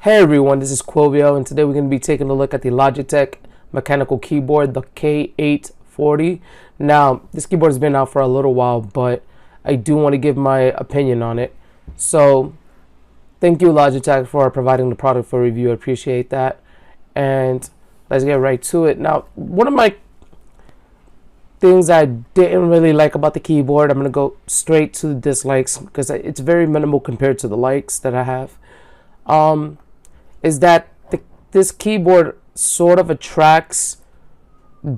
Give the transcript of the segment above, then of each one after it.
Hey everyone, this is Quovio, and today we're going to be taking a look at the Logitech mechanical keyboard, the K840. Now, this keyboard has been out for a little while, but I do want to give my opinion on it. So, thank you Logitech for providing the product for review. I appreciate that. And let's get right to it. Now, one of my things I didn't really like about the keyboard, I'm going to go straight to the dislikes because it's very minimal compared to the likes that I have. Is that this keyboard sort of attracts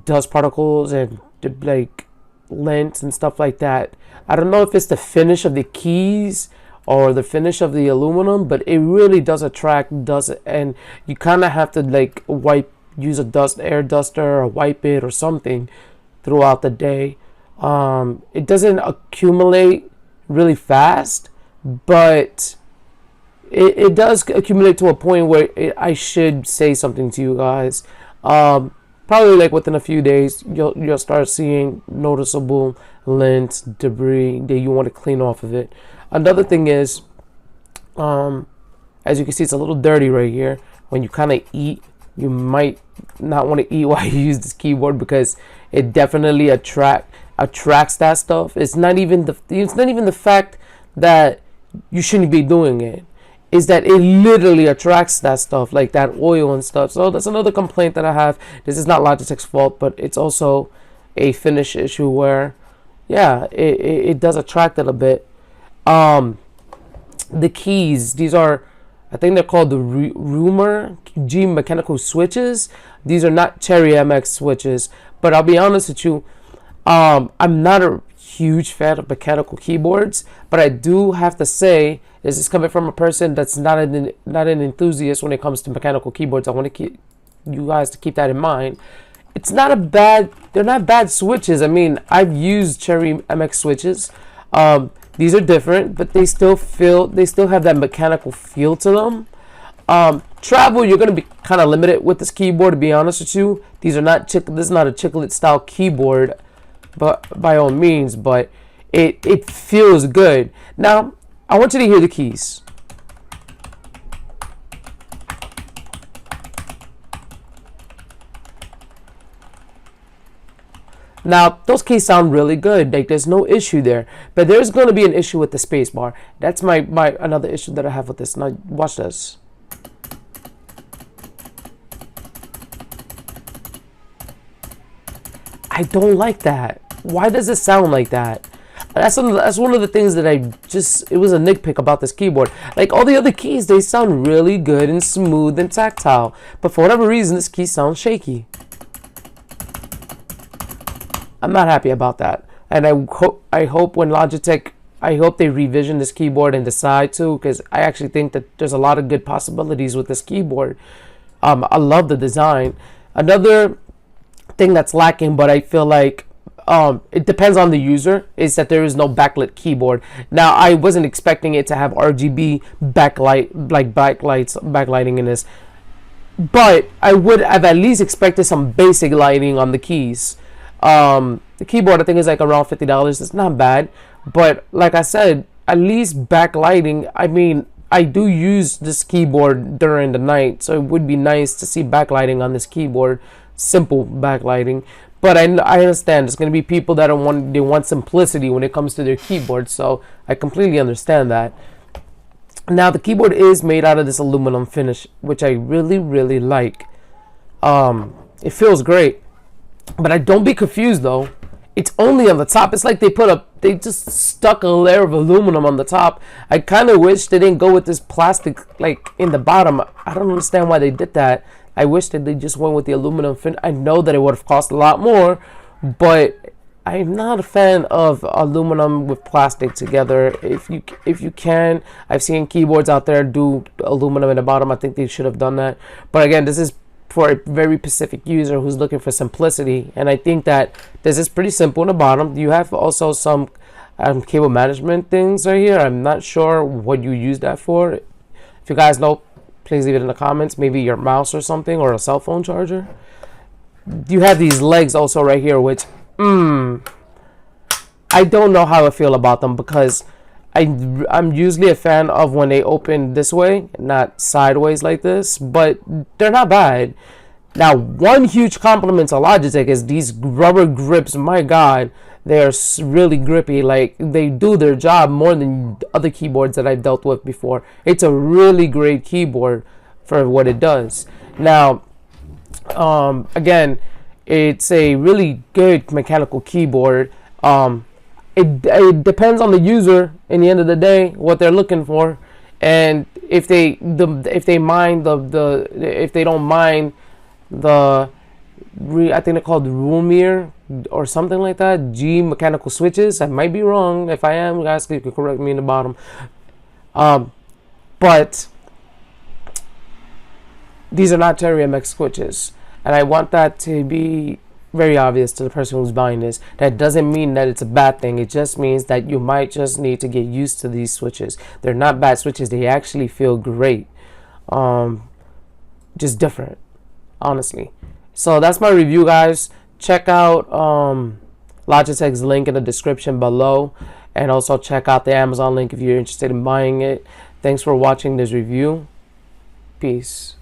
dust particles and like lint and stuff like that. I don't know if it's the finish of the keys or the finish of the aluminum, but it really does attract dust, and you kind of have to like use a air duster or wipe it or something throughout the day. It doesn't accumulate really fast, but it does accumulate to a point where I should say something to you guys. Probably like within a few days, you'll start seeing noticeable lint, debris that you want to clean off of it. Another thing is, as you can see, it's a little dirty right here. When you kind of eat, you might not want to eat while you use this keyboard because it definitely attracts that stuff. It's not even the fact that you shouldn't be doing it. Is that it literally attracts that stuff, like that oil and stuff. So that's another complaint that I have. This is not Logitech's fault, but it's also a finish issue where, yeah, it does attract it a bit. The keys, these are, I think they're called the Rumor G mechanical switches. These are not Cherry MX switches, but I'll be honest with you, I'm not a huge fan of mechanical keyboards, but I do have to say, this is coming from a person that's not an enthusiast when it comes to mechanical keyboards. I want to keep you guys to keep that in mind. It's not they're not bad switches. I mean, I've used Cherry MX switches. These are different, but they still have that mechanical feel to them. Travel, you're going to be kind of limited with this keyboard, to be honest with you. This is not a chiclet style keyboard, but by all means, but it feels good. Now, I want you to hear the keys. Now, those keys sound really good. Like, there's no issue there. But there's going to be an issue with the space bar. That's my another issue that I have with this. Now, watch this. I don't like that. Why does it sound like that? That's one of the things that it was a nitpick about this keyboard. Like all the other keys, they sound really good and smooth and tactile. But for whatever reason, this key sounds shaky. I'm not happy about that. And I hope when Logitech, I hope they revision this keyboard and decide to, because I actually think that there's a lot of good possibilities with this keyboard. I love the design. Another thing that's lacking, but I feel like it depends on the user, is that there is no backlit keyboard. Now, I wasn't expecting it to have RGB backlighting in this, but I would have at least expected some basic lighting on the keys. The keyboard, I think, is like around $50. It's not bad, but like I said, at least backlighting. I mean, I do use this keyboard during the night, so it would be nice to see backlighting on this keyboard, simple backlighting. But I understand there's going to be people that want simplicity when it comes to their keyboard, so I completely understand that. Now, the keyboard is made out of this aluminum finish, which I really, really like. It feels great, but don't be confused though. It's only on the top. It's like they just stuck a layer of aluminum on the top. I kind of wish they didn't go with this plastic like in the bottom. I don't understand why they did that. I wish that they just went with the aluminum fin. I know that it would have cost a lot more, but I'm not a fan of aluminum with plastic together. If you can, I've seen keyboards out there do aluminum in the bottom. I think they should have done that. But again, this is for a very specific user who's looking for simplicity, and I think that this is pretty simple in the bottom. You have also some cable management things right here. I'm not sure what you use that for. If you guys know, please leave it in the comments. Maybe your mouse or something, or a cell phone charger. You have these legs also right here, which I don't know how I feel about them, because I'm usually a fan of when they open this way, not sideways like this, but they're not bad. Now, one huge compliment to Logitech is these rubber grips. My God, they are really grippy. Like, they do their job more than other keyboards that I've dealt with before. It's a really great keyboard for what it does. Now, again, it's a really good mechanical keyboard. It depends on the user in the end of the day what they're looking for, and if they mind if they don't mind the I think they're called Rumier or something like that, G mechanical switches. I might be wrong. If I am, guys, you can correct me in the bottom. But these are not Cherry MX switches, and I want that to be very obvious to the person who's buying this. That doesn't mean that it's a bad thing. It just means that you might just need to get used to these switches. They're not bad switches. They actually feel great. Just different, honestly. So that's my review, guys. Check out Logitech's link in the description below, and also check out the Amazon link if you're interested in buying it. Thanks for watching this review. Peace.